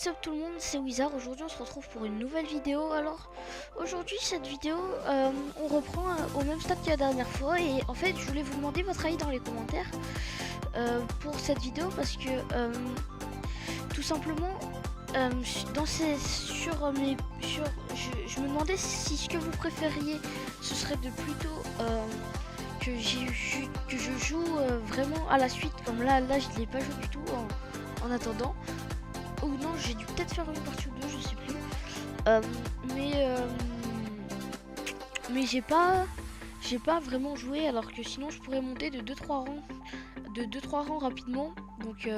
What's up tout le monde, c'est Wizard. Aujourd'hui on se retrouve pour une nouvelle vidéo. Alors aujourd'hui cette vidéo on reprend au même stade que la dernière fois. Et en fait je voulais vous demander votre avis dans les commentaires pour cette vidéo. Parce que tout simplement je me demandais si ce que vous préfériez ce serait de plutôt que je joue vraiment à la suite. Comme là je l'ai pas joué du tout en attendant. Ou non, j'ai dû peut-être faire une partie ou deux, je sais plus. Mais j'ai pas vraiment joué, alors que sinon je pourrais monter de 2-3 rangs rapidement. Donc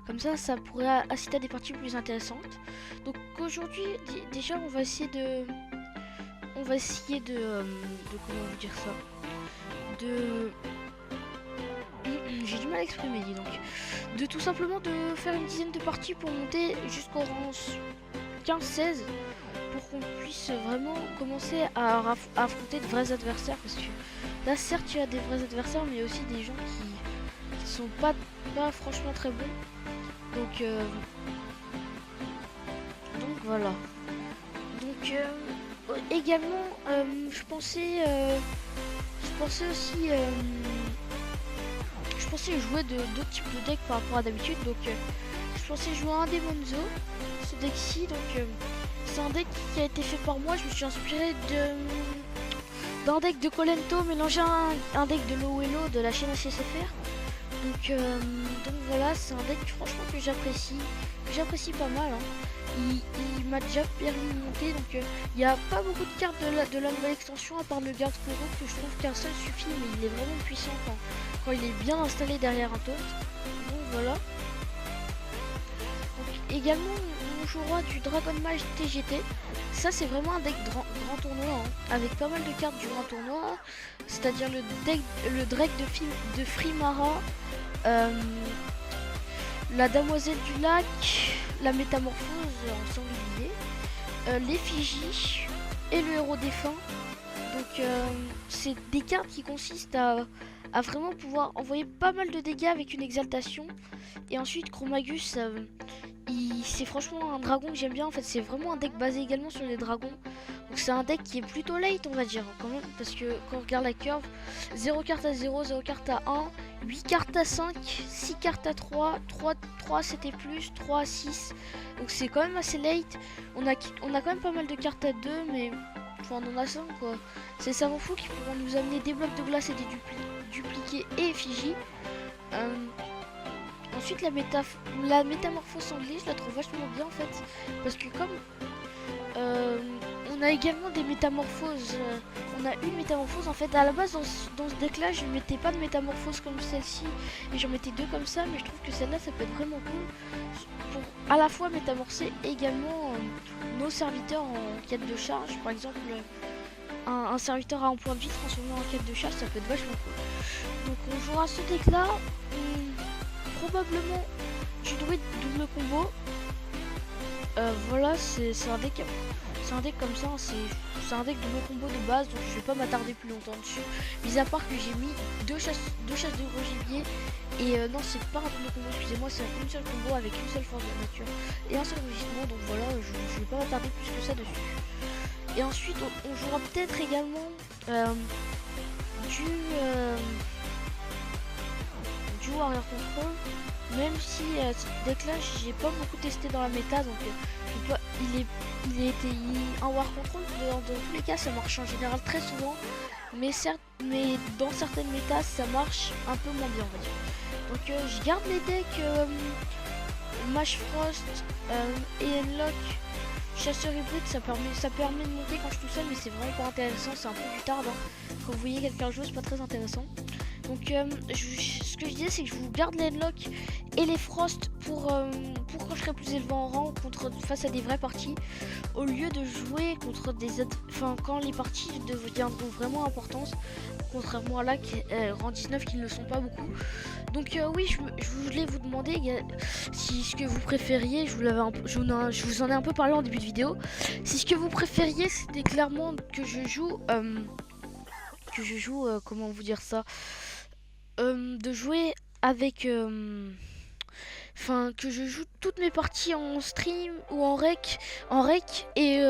comme ça pourrait assister à des parties plus intéressantes. Donc aujourd'hui déjà on va essayer de comment vous dire ça, de j'ai du mal à exprimer, dis donc. De tout simplement de faire une dizaine de parties pour monter jusqu'au rang 15-16 pour qu'on puisse vraiment commencer à affronter de vrais adversaires. Parce que là certes il y a des vrais adversaires, mais il y a aussi des gens qui sont pas franchement très bons. Donc voilà. Donc également je pensais aussi jouer d'autres types de decks par rapport à d'habitude. Donc je pensais jouer un Demonzo, ce deck-ci. Donc c'est un deck qui a été fait par moi. Je me suis inspiré d'un deck de Colento mélangé à un deck de Lowello de la chaîne ACSFR. Donc voilà, c'est un deck franchement que j'apprécie pas mal, hein. Il m'a déjà permis de monter. Donc il n'y a pas beaucoup de cartes de la nouvelle extension à part le garde Kuro, que je trouve qu'un seul suffit, mais il est vraiment puissant quand il est bien installé derrière un taunt. Donc voilà. Donc également on jouera du Dragon Mage TGT. Ça c'est vraiment un deck grand tournoi, hein, avec pas mal de cartes du grand tournoi. C'est-à-dire le Drake de Frimara, la Damoiselle du Lac, la Métamorphose en sanglier, l'effigie et le héros défunt. Donc c'est des cartes qui consistent à vraiment pouvoir envoyer pas mal de dégâts avec une exaltation. Et ensuite Chromagus, c'est franchement un dragon que j'aime bien. En fait c'est vraiment un deck basé également sur les dragons. Donc c'est un deck qui est plutôt late, on va dire, quand même, parce que quand on regarde la curve, 0 cartes à 0, 0 cartes à 1, 8 cartes à 5, 6 cartes à 3, 3 c'était plus, 3 à 6. Donc c'est quand même assez late. On a quand même pas mal de cartes à 2, mais enfin, on en a 5 quoi. C'est savants fous qui pourront nous amener des blocs de glace et des dupliqués et effigies. Ensuite la métamorphose sanglier, je la trouve vachement bien en fait, parce que comme on a également des métamorphoses, on a une métamorphose en fait. À la base dans ce deck là je mettais pas de métamorphose comme celle-ci et j'en mettais deux comme ça, mais je trouve que celle-là ça peut être vraiment cool pour à la fois métamorphoser également nos serviteurs en quête de charge. Par exemple un serviteur à un point de vie transformé en quête de charge, ça peut être vachement cool. Donc on jouera ce deck là, probablement du druide double combo. Voilà, c'est un deck comme ça, c'est un deck double combo de base, donc je vais pas m'attarder plus longtemps dessus. Mis à part que j'ai mis deux chasses de gros gibier. Et non, c'est pas un double combo, excusez-moi, c'est une seule combo avec une seule force de nature et un seul rugissement. Donc voilà, je vais pas m'attarder plus que ça dessus. Et ensuite on jouera peut-être également du Warrior Control, même si ce deck là j'ai pas beaucoup testé dans la méta. Donc un War Control dans tous les cas ça marche en général très souvent, mais dans certaines métas ça marche un peu moins bien, on va dire. Donc je garde les decks Mage Frost et Enlock. Chasseur hybride, ça permet de monter quand je suis tout seul, mais c'est vraiment pas intéressant, c'est un peu du tard, hein. Quand vous voyez quelqu'un jouer, c'est pas très intéressant. Donc ce que je disais, c'est que je vous garde les Enlock et les Frost pour quand je serai plus élevé en rang face à des vraies parties, au lieu de jouer contre quand les parties deviendront vraiment importantes, contrairement à là rang 19 qui ne le sont pas beaucoup. Donc oui, je voulais vous demander si ce que vous préfériez, je vous en ai un peu parlé en début de vidéo, si ce que vous préfériez c'était clairement que je joue comment vous dire ça, de jouer avec enfin que je joue toutes mes parties en stream ou en rec et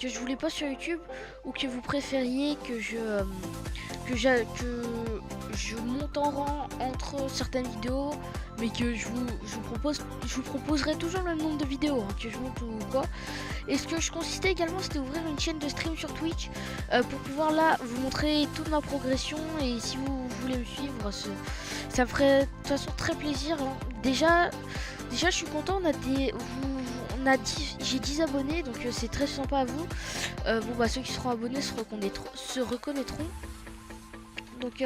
que je voulais pas sur YouTube, ou que vous préfériez que je monte en rang entre certaines vidéos, mais que je vous proposerai toujours le même nombre de vidéos hein, que je monte ou quoi. Et ce que je consistais également, c'était ouvrir une chaîne de stream sur Twitch pour pouvoir là vous montrer toute ma progression. Et si vous voulez me suivre, ça me ferait de toute façon très plaisir hein. Déjà je suis content, j'ai 10 abonnés, donc c'est très sympa à vous. Bon bah ceux qui seront abonnés se reconnaîtront. Donc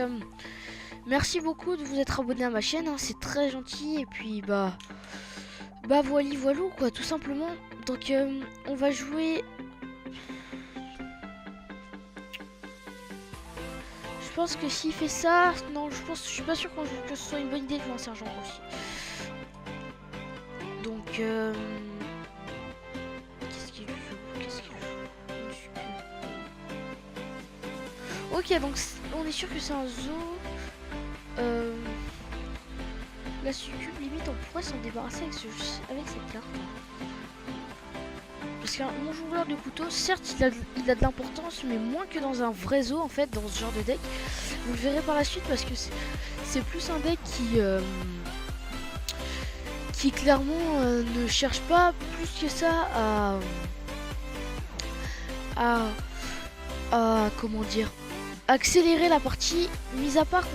merci beaucoup de vous être abonné à ma chaîne hein, c'est très gentil. Et puis bah voilou quoi, tout simplement. Donc on va jouer. Je pense que s'il fait ça, non, je suis pas sûr que ce soit une bonne idée de jouer un sergent aussi. Donc qu'est-ce qu'il joue? Ok, donc on est sûr que c'est un zoo. La succube, limite on pourrait s'en débarrasser avec cette carte. Parce qu'un mon joueur de couteau, certes il a de l'importance, mais moins que dans un vrai zoo en fait, dans ce genre de deck. Vous le verrez par la suite, parce que c'est plus un deck qui clairement ne cherche pas plus que ça à comment dire, accélérer la partie, mis à part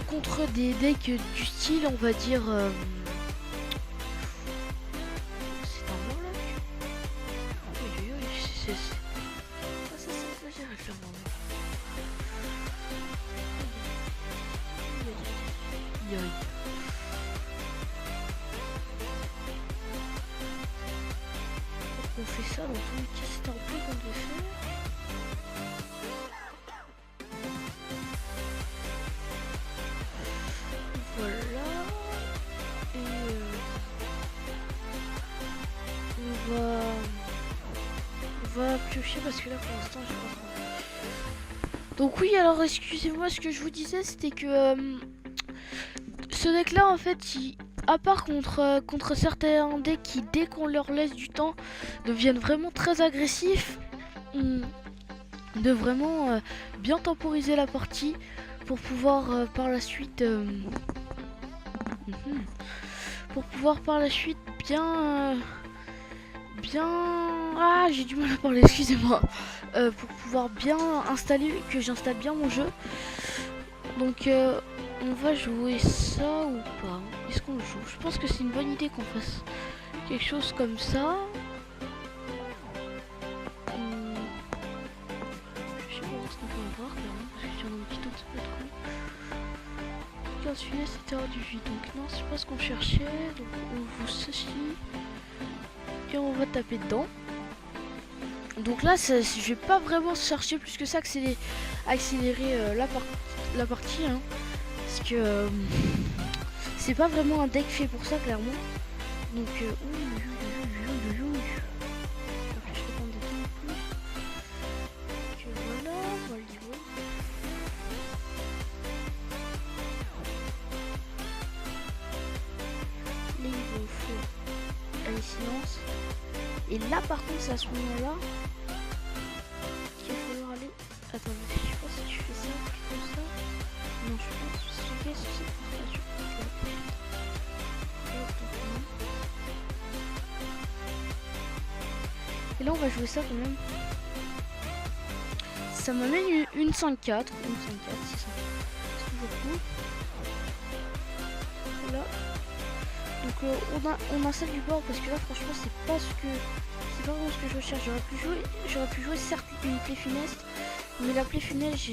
contre des decks du style, on va dire c'est un Morlock. Ça exagéré clairement. On fait ça dans tous les cas, c'était un peu qu'on devait faire. Voilà. Et on va piocher parce que là pour l'instant j'ai pas trop. Donc oui, alors excusez-moi, ce que je vous disais c'était que ce deck là en fait à part contre certains decks qui, dès qu'on leur laisse du temps, deviennent vraiment très agressifs, de vraiment bien temporiser la partie pour pouvoir par la suite bien ah, j'ai du mal à parler, excusez-moi, pour pouvoir bien que j'installe bien mon jeu. Donc on va jouer ça ou pas? Est-ce qu'on le joue? Je pense que c'est une bonne idée qu'on fasse quelque chose comme ça. Je sais pas voir ce qu'on peut avoir quand même, parce que si on a un petit autre ça peut être cool. 15 filets c'était hors du vide, donc non c'est pas ce qu'on cherchait. Donc on joue ceci et on va taper dedans. Donc là je vais pas vraiment chercher plus que ça, accélérer la partie hein, parce que c'est pas vraiment un deck fait pour ça clairement. Donc silence. Et là par contre c'est à ce moment là qu'il va falloir aller. Attendez, je sais pas si je fais ça comme ça. Non, je pense que si je fais cette portation, et là on va jouer ça quand même. Ça m'amène une 5-4. Une 5-4, c'est toujours cool. Voilà. Donc on installe du bord parce que là franchement c'est pas vraiment ce que je recherche. J'aurais pu jouer certes une plaie funeste, mais la plaie funeste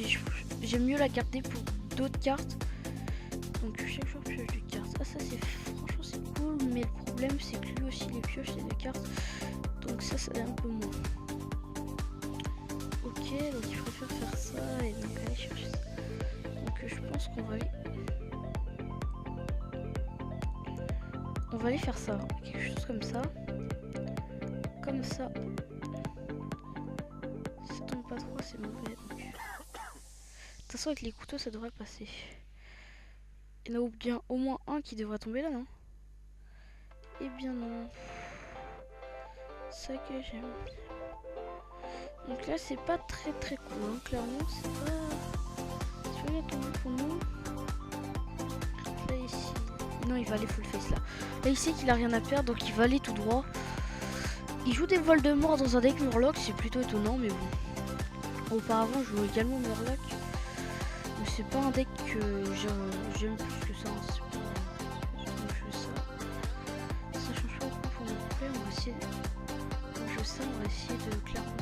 j'aime mieux la garder pour d'autres cartes. Donc chaque jour pioche deux cartes. Ah ça franchement c'est cool, mais le problème c'est que lui aussi les pioches c'est deux cartes. Donc ça l'est un peu moins. Ok, donc il préfère faire ça et donc aller chercher ça. Donc je pense qu'on va aller. On va aller faire ça, quelque chose comme ça. Comme ça. Ça tombe pas trop, c'est mauvais. Donc... de toute façon avec les couteaux ça devrait passer. Il y en a bien au moins un qui devrait tomber là, non? Eh bien non. Ça que j'aime. Donc là c'est pas très cool, hein. Clairement c'est pas... Tu veux tomber pour nous. Là ici... Non, il va aller full face là. Là il sait qu'il a rien à perdre, donc il va aller tout droit. Il joue des Voldemort dans un deck Murloc, c'est plutôt étonnant, mais bon. Auparavant je jouais également Murloc. Mais c'est pas un deck que j'aime plus que ça, hein. Ça change pas beaucoup pour mon play, on va essayer de jouer ça, on va essayer de clairement.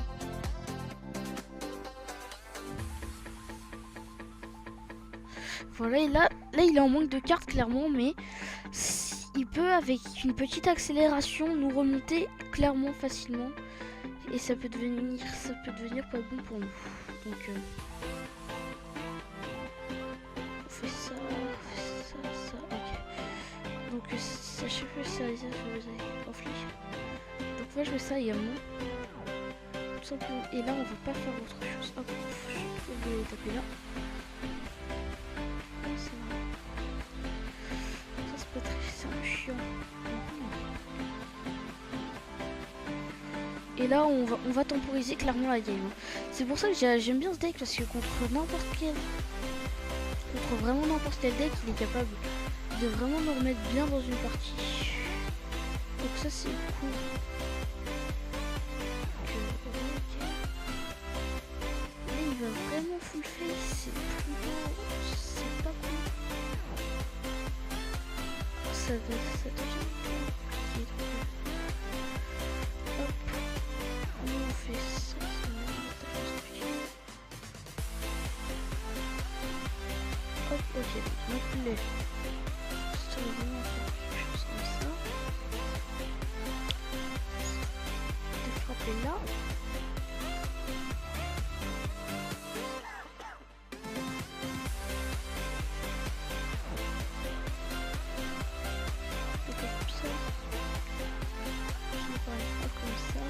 Voilà, et là il est en manque de cartes clairement, mais il peut avec une petite accélération nous remonter clairement facilement. Et ça peut devenir pas bon pour nous. Donc on fait ça, ok. Donc ça chaque fois ça les conflit. Donc moi je fais ça également. Tout simplement. Et là on va pas faire autre chose. Hop, je vais taper là. Ça c'est pas très, c'est un peu chiant. Et là on va temporiser clairement la game. C'est pour ça que j'aime bien ce deck, parce que contre vraiment n'importe quel deck, il est capable de vraiment nous remettre bien dans une partie. Donc ça c'est cool. Là il va vraiment full face, c'est pas cool. Ça devient compliqué. Hop, on fait ça. Hop, ok, donc les... Ça va vraiment faire quelque chose comme ça. De frapper là. Comme ça. Je vais pas comme ça.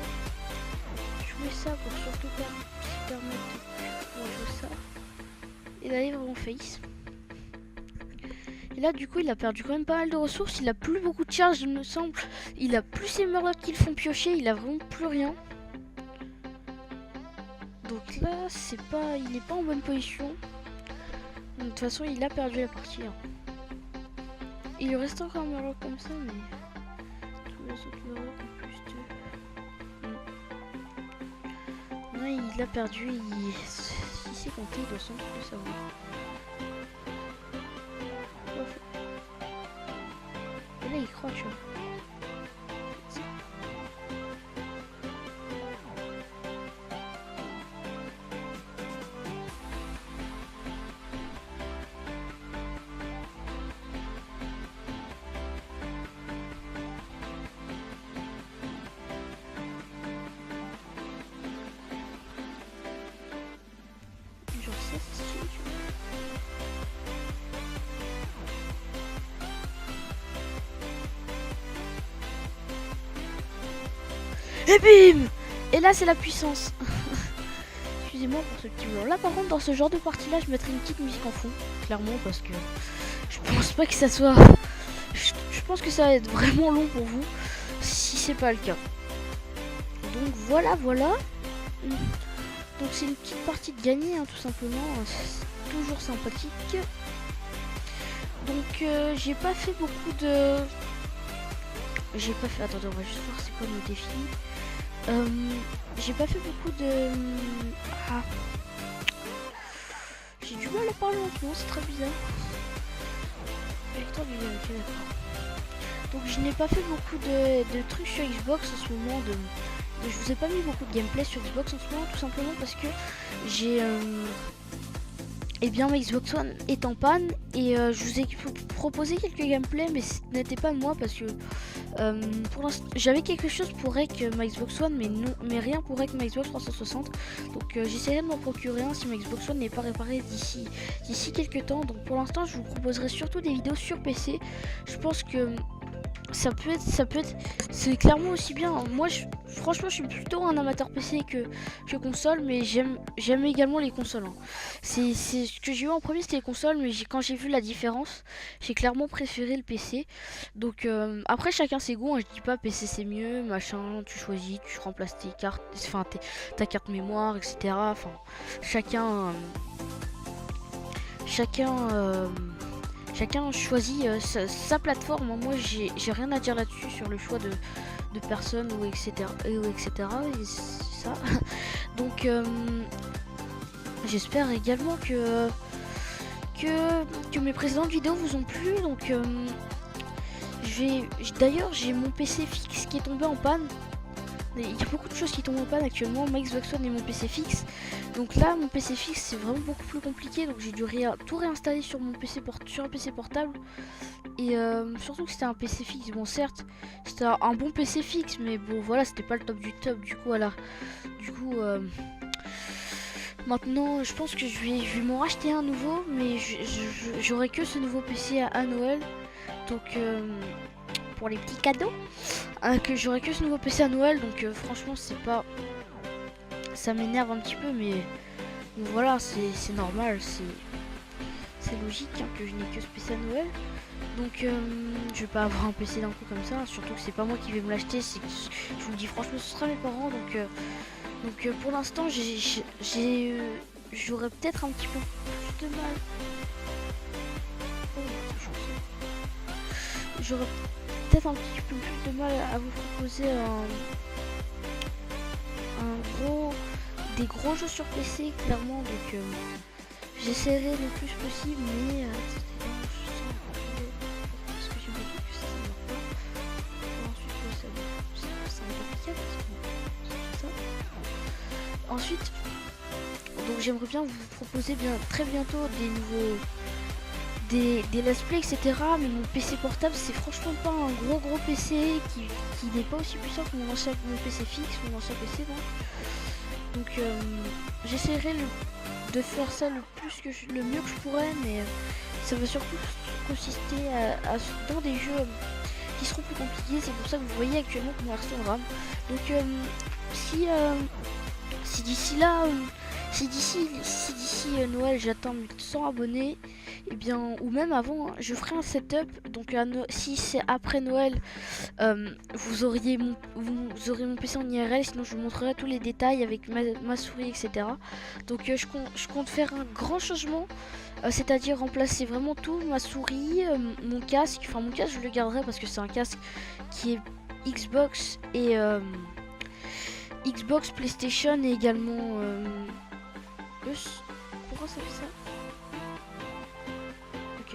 Je mets ça pour surtout se permettre de pouvoir jouer ça. Et d'aller vraiment face. Et là du coup il a perdu quand même pas mal de ressources, il a plus beaucoup de charge il me semble, il a plus ses Murlocs qui le font piocher, il a vraiment plus rien. Donc là c'est pas, il est pas en bonne position. Donc, de toute façon il a perdu la partie. Hein. Il lui reste encore un Murloc comme ça, mais tous les autres Murlocs en plus de... Ouais, il a perdu, si c'est compté il doit sans plus le savoir. Et là il croit, tu vois. Genre ça c'est stylé, tu vois. Et bim! Et là c'est la puissance. Excusez-moi pour ce petit blanc. Là par contre dans ce genre de partie là je mettrai une petite musique en fond. Clairement parce que je pense pas que ça soit... Je pense que ça va être vraiment long pour vous. Si c'est pas le cas. Donc voilà. Donc c'est une petite partie de gagner hein, tout simplement. C'est toujours sympathique. Donc j'ai pas fait beaucoup de... Attendez, on va juste voir c'est quoi nos défis. J'ai pas fait beaucoup de... Ah. J'ai du mal à parler en ce moment, c'est très bizarre. Victoire du ok, d'accord. Donc je n'ai pas fait beaucoup de trucs sur Xbox en ce moment. Je vous ai pas mis beaucoup de gameplay sur Xbox en ce moment, tout simplement parce que j'ai... Eh bien ma Xbox One est en panne et je vous ai proposé quelques gameplays mais ce n'était pas moi parce que pour l'instant j'avais quelque chose pour rec ma Xbox One mais rien pour rec ma Xbox 360 donc j'essaierai de m'en procurer un si ma Xbox One n'est pas réparée d'ici quelques temps. Donc pour l'instant je vous proposerai surtout des vidéos sur PC. Je pense que c'est clairement aussi bien. Moi, franchement, je suis plutôt un amateur PC que console, mais j'aime également les consoles, hein. C'est ce que j'ai eu en premier, c'était les consoles, mais quand j'ai vu la différence, j'ai clairement préféré le PC. Donc après, chacun ses goûts, hein. Je dis pas PC c'est mieux, machin. Tu choisis, tu remplaces tes cartes, enfin ta carte mémoire, etc. Enfin, chacun, chacun. Chacun choisit sa plateforme. Moi, j'ai rien à dire là-dessus sur le choix de personnes ou etc. Et c'est ça. Donc, j'espère également que mes précédentes vidéos vous ont plu. Donc, d'ailleurs, j'ai mon PC fixe qui est tombé en panne. Il y a beaucoup de choses qui tombent en panne actuellement, ma Xbox One et mon PC fixe. Donc là, mon PC fixe, c'est vraiment beaucoup plus compliqué. Donc j'ai dû tout réinstaller sur mon PC sur un PC portable. Et surtout que c'était un PC fixe. Bon, certes, c'était un bon PC fixe, mais bon, voilà, c'était pas le top du top. Du coup, voilà. Du coup, maintenant, je pense que je vais m'en racheter un nouveau, mais j'aurai que ce nouveau PC à Noël. Donc, pour les petits cadeaux. Que j'aurai que ce nouveau PC à Noël, donc franchement c'est pas, ça m'énerve un petit peu, mais voilà, c'est normal, c'est logique, hein, que je n'ai que ce PC à Noël. Donc je vais pas avoir un PC d'un coup comme ça, surtout que c'est pas moi qui vais me l'acheter, je vous le dis franchement, ce sera mes parents. Donc pour l'instant j'aurais peut-être un petit peu plus de mal. J'aurais peut-être un petit peu plus de mal à vous proposer des gros jeux sur PC, clairement. Donc j'essaierai le plus possible, mais parce que j'ai envie que ça ne marche pas. Ensuite ça va parce que ça. Ensuite, donc j'aimerais bien vous proposer très bientôt des nouveaux des let's play, etc. Mais mon PC portable, c'est franchement pas un gros PC qui n'est pas aussi puissant que mon PC fixe, mon ancien PC. Donc j'essaierai de faire ça le mieux que je pourrais, mais ça va surtout consister dans des jeux qui seront plus compliqués. C'est pour ça que vous voyez actuellement que mon RC en RAM. Donc si d'ici là, si d'ici Noël j'atteins 1100 abonnés, et bien, ou même avant, je ferai un setup. Donc si c'est après Noël, vous aurez mon PC en IRL, sinon je vous montrerai tous les détails avec ma souris, etc. Donc je compte faire un grand changement, c'est-à-dire remplacer vraiment tout, ma souris, mon casque. Enfin, mon casque je le garderai parce que c'est un casque qui est Xbox et Xbox, PlayStation et également pourquoi ça fait ça? Ok.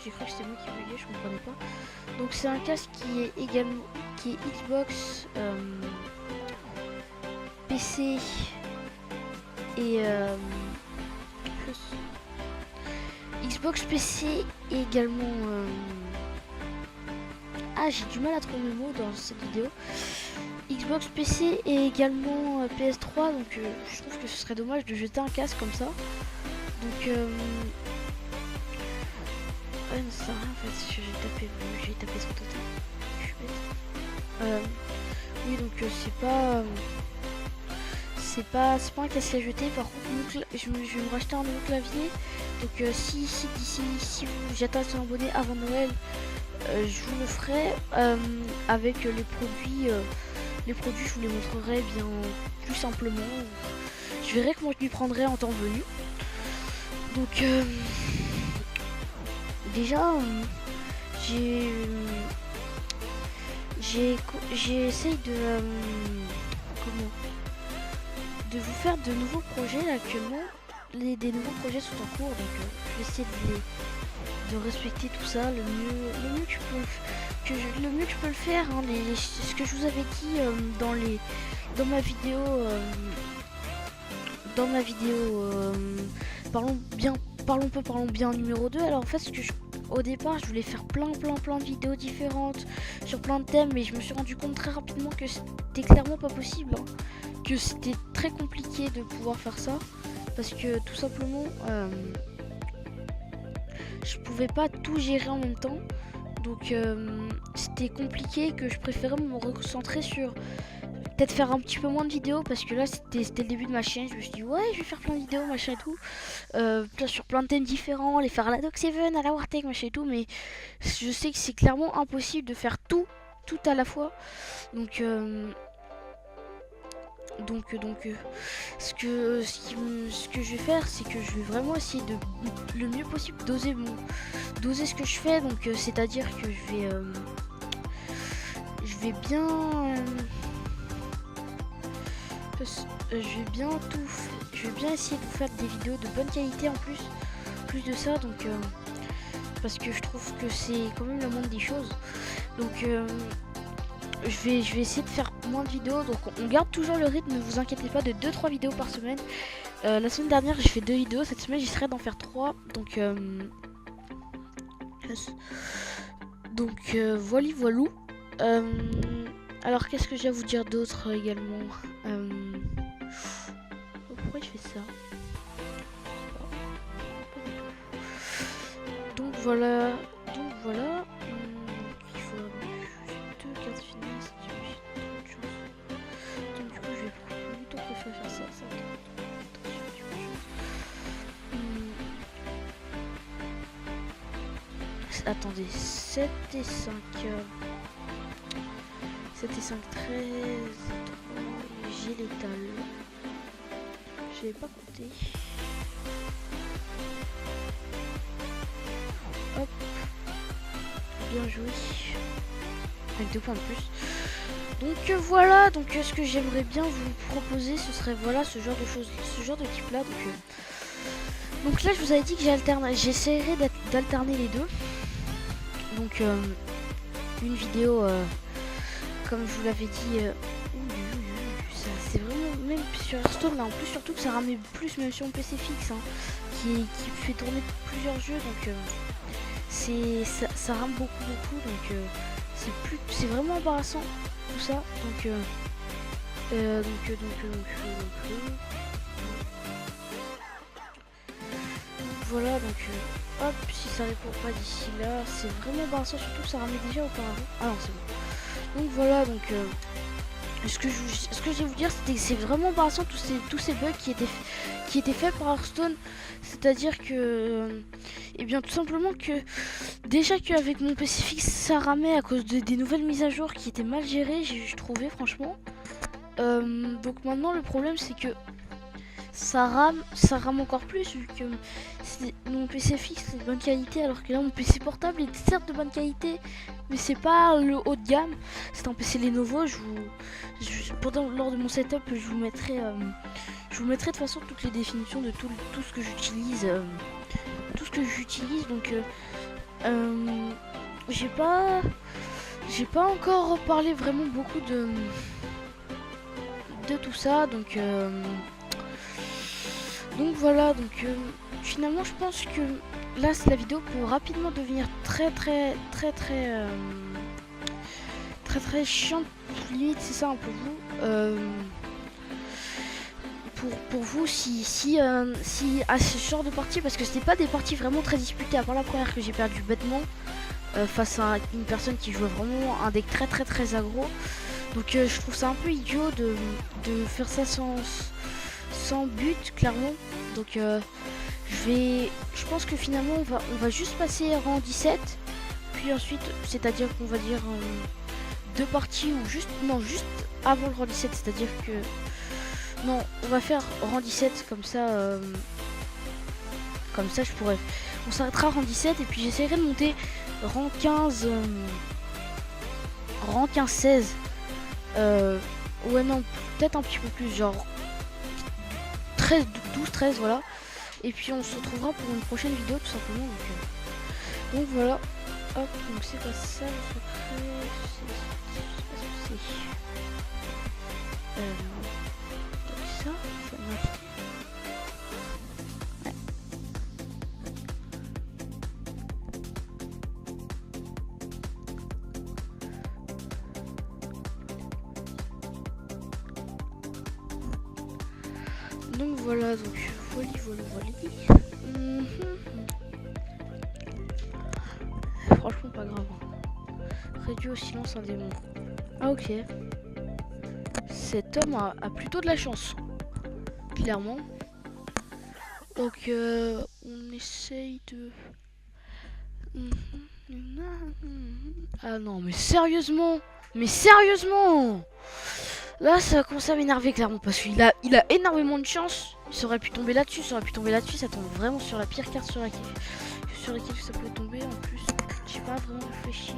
J'ai cru que c'était moi qui buguais, je comprenais pas. Donc c'est un casque qui est Xbox, PC et Xbox PC et également j'ai du mal à trouver mes mots dans cette vidéo. Xbox PC et également PS3, donc je trouve que ce serait dommage de jeter un casque comme ça. Donc ouais, non, ça sert à rien en fait, j'ai tapé son total. Je suis bête. Oui, donc c'est pas un casque à jeter. Par contre, je vais me racheter un nouveau clavier. Donc si j'atteins 100 abonnés avant Noël, je vous le ferai avec les produits. Les produits, je vous les montrerai bien plus simplement. Je verrai comment je m'y prendrai en temps venu. Donc déjà j'essaye de vous faire de nouveaux projets là, actuellement. Des nouveaux projets sont en cours, donc je vais essayer de respecter tout ça le mieux que je peux le faire, hein. Ce que je vous avais dit dans ma vidéo parlons bien numéro 2. Alors en fait, au départ je voulais faire plein de vidéos différentes sur plein de thèmes, mais je me suis rendu compte très rapidement que c'était clairement pas possible, hein. Que c'était très compliqué de pouvoir faire ça parce que tout simplement je pouvais pas tout gérer en même temps. Donc c'était compliqué, que je préférais me recentrer sur peut-être faire un petit peu moins de vidéos, parce que là c'était le début de ma chaîne. Je me suis dit ouais, je vais faire plein de vidéos machin et tout, sur plein de thèmes différents, les faire à la Doc 7, à la Wartech machin et tout, mais je sais que c'est clairement impossible de faire tout à la fois. Donc ce que je vais faire, c'est que je vais vraiment essayer de le mieux possible doser ce que je fais. Donc c'est-à-dire que je vais bien je vais bien essayer de vous faire des vidéos de bonne qualité en plus de ça, donc parce que je trouve que c'est quand même le monde des choses. Donc je vais essayer de faire moins de vidéos, donc on garde toujours le rythme, ne vous inquiétez pas, de 2-3 vidéos par semaine. La semaine dernière j'ai fait 2 vidéos, cette semaine j'essaierai d'en faire 3, donc voilà voilou. Alors qu'est-ce que j'ai à vous dire d'autre également? Pourquoi je fais ça? Donc voilà. Il faut juste 2 cartes finesse. Donc du coup je vais plutôt préférer faire ça. Attendez, 7 et 5. 7 et 5, 13. J'ai l'étal. Je n'avais pas compté. Hop. Bien joué. Avec 2 points de plus. Donc voilà, donc ce que j'aimerais bien vous proposer, ce serait voilà ce genre de choses, ce genre de type là. Donc là je vous avais dit que j'essaierai d'alterner les deux. Donc une vidéo comme je vous l'avais dit, c'est vraiment, même sur Hearthstone là, en plus surtout que ça ramène plus même sur mon PC fixe, hein, qui fait tourner plusieurs jeux, donc ça rame beaucoup, donc c'est vraiment embarrassant tout ça, donc voilà, donc hop, si ça répond pas d'ici là, c'est vraiment embarrassant, surtout que ça ramait déjà auparavant. Ah non, c'est bon. Donc voilà, donc ce que je vais vous dire, c'était que c'est vraiment embarrassant tous ces bugs qui étaient faits par Hearthstone. C'est-à-dire que et bien tout simplement que déjà qu'avec mon PC fixe ça ramait à cause des nouvelles mises à jour qui étaient mal gérées, je trouvais franchement. Donc maintenant le problème c'est que ça rame encore plus, vu que mon PC fixe est de bonne qualité, alors que là mon PC portable est certes de bonne qualité, mais c'est pas le haut de gamme. C'est un PC Lenovo. Lors de mon setup, je vous mettrai de toute façon toutes les définitions de tout ce que j'utilise, Donc j'ai pas encore parlé vraiment beaucoup de tout ça, donc voilà, donc finalement je pense que là la vidéo peut rapidement devenir très chiante, limite c'est ça un peu vous. Pour vous si à ce genre de partie, parce que c'était pas des parties vraiment très disputées, à part la première que j'ai perdu bêtement face à une personne qui jouait vraiment un deck très aggro. Donc je trouve ça un peu idiot de faire ça sans but, clairement. Donc je pense que finalement on va juste passer rang 17, puis ensuite, c'est-à-dire qu'on va dire 2 parties, ou juste avant le rang 17, c'est-à-dire que non, on va faire rang 17, comme ça on s'arrêtera rang 17, et puis j'essaierai de monter rang 15 16, ouais non, peut-être un petit peu plus, genre 12 13, voilà. Et puis on se retrouvera pour une prochaine vidéo tout simplement. Donc voilà. Hop, donc c'est pas ça le secret. Donc ça marche. Donc voilà, donc voilà. Franchement pas grave. réduit au silence un démon. Ah ok. Cet homme a plutôt de la chance. Clairement. Donc on essaye de... Ah non mais sérieusement. Mais sérieusement. Là ça commence à m'énerver clairement parce qu'il a énormément de chance. Il aurait pu tomber là-dessus, ça tombe vraiment sur la pire carte sur laquelle ça peut tomber. En plus, j'ai pas vraiment réfléchi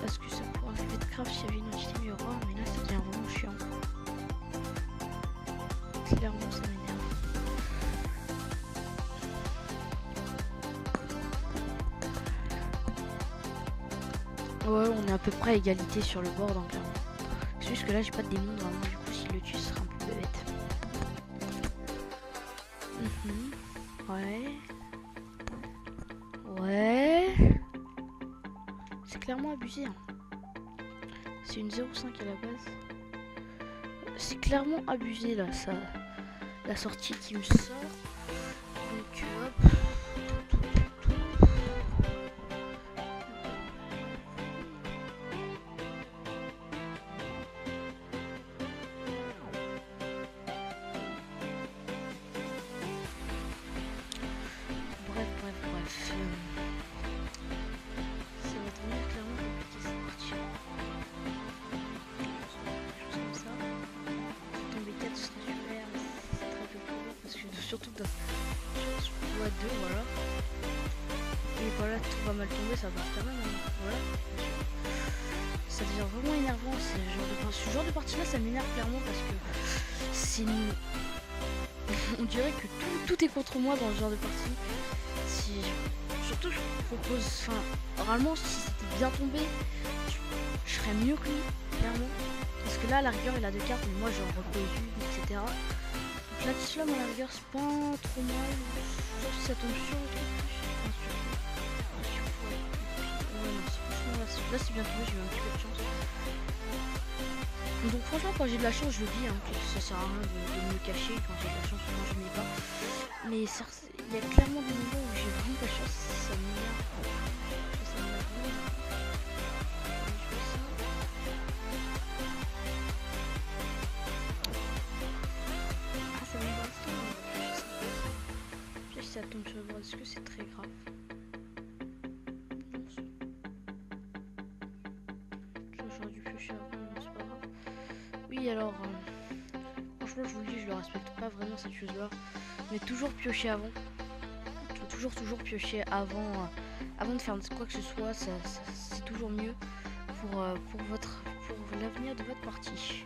à ce que ça pourrait arriver de grave s'il y avait une entité miroir, mais là ça devient vraiment chiant. Clairement ça m'énerve. Ouais, on est à peu près à égalité sur le board hein, clairement. C'est juste que là j'ai pas de démon vraiment, du coup s'il le tue ce sera un peu bête. Ouais. Ouais. C'est clairement abusé. Hein. C'est une 0,5 à la base. C'est clairement abusé là, ça. La sortie qui me sort. Donc hop. Bref. Ça va devenir clairement compliqué cette partie. Comme ça. Tomber 4 ce serait super, mais c'est très peu pour moi parce que surtout dans soit 2, voilà. Et voilà, tout va mal tomber, ça va partir même. Hein. Voilà. Ça devient vraiment énervant. Ce genre de partie là, ça m'énerve clairement parce que c'est une... On dirait que tout est contre moi dans ce genre de partie. Surtout je propose, enfin, normalement si c'était bien tombé, je ferais mieux que lui, clairement. Parce que là, à la rigueur, il a 2 cartes, mais moi j'en repose une, etc. Donc la Tislam, à la rigueur, c'est pas trop mal. Sauf si ça tombe sur le truc. Là c'est bien tombé, j'ai eu un petit peu de chance. Donc franchement quand j'ai de la chance je le dis, hein, que ça sert à rien de me cacher quand j'ai de la chance, moi je n'ai pas. Mais il y a clairement des moments où j'ai vraiment pas de chance, ça m'énerve. Ça m'énerve vraiment. Ah ça m'énerve ça. Puis si ça tombe sur le bord, est-ce que c'est très grave? J'aurais dû piocher avant, mais c'est pas grave. Oui alors, franchement je vous le dis, je le respecte pas vraiment cette chose là. Mais toujours piocher avant. Toujours piocher avant, avant de faire quoi que ce soit, c'est toujours mieux pour l'avenir de votre partie.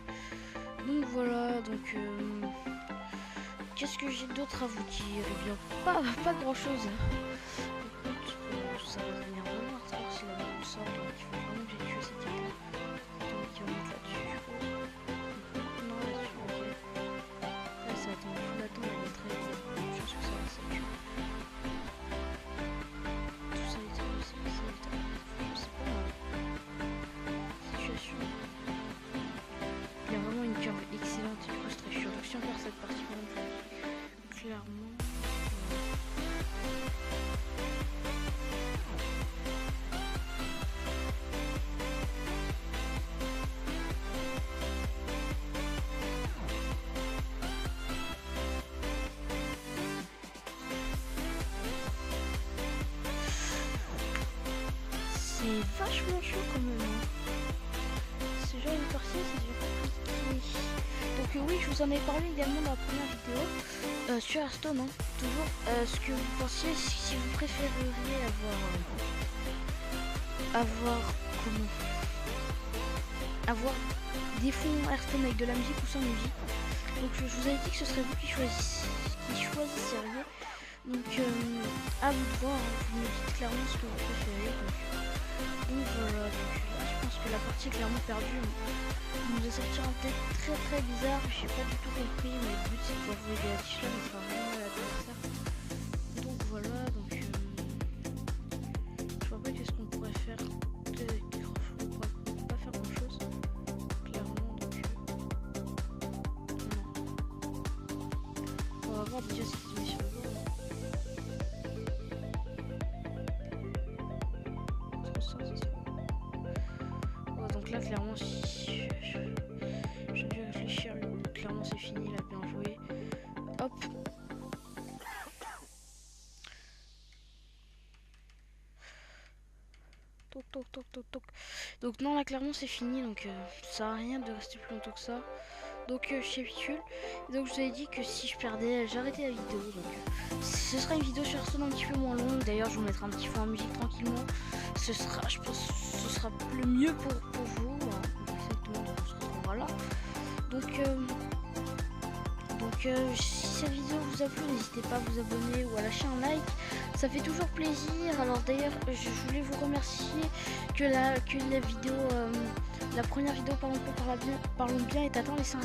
Donc voilà, donc qu'est-ce que j'ai d'autre à vous dire? Eh bien pas grand chose. Par contre, ça va devenir vraiment hardcore si la même sort, donc il faut vraiment que j'ai tué cette carte. Donc il va mettre là-dessus. Non là-dessus, ok. Là ça va être un fou d'attendre, elle est très... Je pense que ça va s'être tué. C'est pas mal. Situation. Il y a vraiment une curve excellente et du coup c'est très chiant. Donc si on perd cette partie, clairement. C'est vachement chaud quand même. Ce genre de partie, c'est compliqué. Donc oui, je vous en ai parlé également dans la première vidéo sur Hearthstone. Hein, toujours ce que vous pensiez, si vous préféreriez avoir des fonds Hearthstone avec de la musique ou sans musique. Donc je vous avais dit que ce serait vous qui choisisseriez. Donc à vous de voir, hein, vous me dites clairement ce que vous préférez. Donc voilà, donc là, je pense que la partie est clairement perdue. On nous a sorti un deck très bizarre, j'ai pas du tout compris, mais le but c'est de pouvoir jouer des Tislam et de faire vraiment à l'adversaire. Donc voilà, donc je vois pas qu'est-ce qu'on pourrait faire. On peut pas faire grand chose, clairement, donc non. On va voir déjà ce qui se met sur le board. là, clairement, si j'ai dû réfléchir. Clairement, c'est fini, là, bien joué. Hop. Toc, toc, toc, toc, toc. Donc non, là, clairement, c'est fini. Donc ça sert à rien de rester plus longtemps que ça. Donc je capitule. Donc je vous avais dit que si je perdais, j'arrêtais la vidéo. Donc ce sera une vidéo sur Hearthstone un petit peu moins longue. D'ailleurs, je vous mettrai un petit fond en musique tranquillement. Ce sera, je pense, ce sera le mieux pour vous. Hein. Exactement, on se retrouvera là. Donc si cette vidéo vous a plu, n'hésitez pas à vous abonner ou à lâcher un like. Ça fait toujours plaisir. Alors d'ailleurs, je voulais vous remercier que la vidéo, la première vidéo Parlons bien est atteint les 50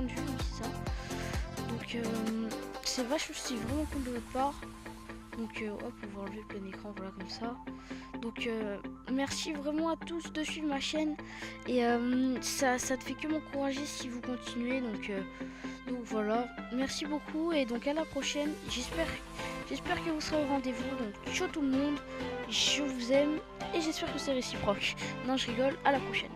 vues, oui, c'est ça. Donc c'est vraiment cool de votre part. Donc hop, on va enlever le plein écran, voilà, comme ça. Donc merci vraiment à tous de suivre ma chaîne. Et ça ne fait que m'encourager si vous continuez. Donc voilà, merci beaucoup. Et donc à la prochaine. J'espère que vous serez au rendez-vous. Donc ciao tout le monde, je vous aime. Et j'espère que c'est réciproque. Non, je rigole, à la prochaine.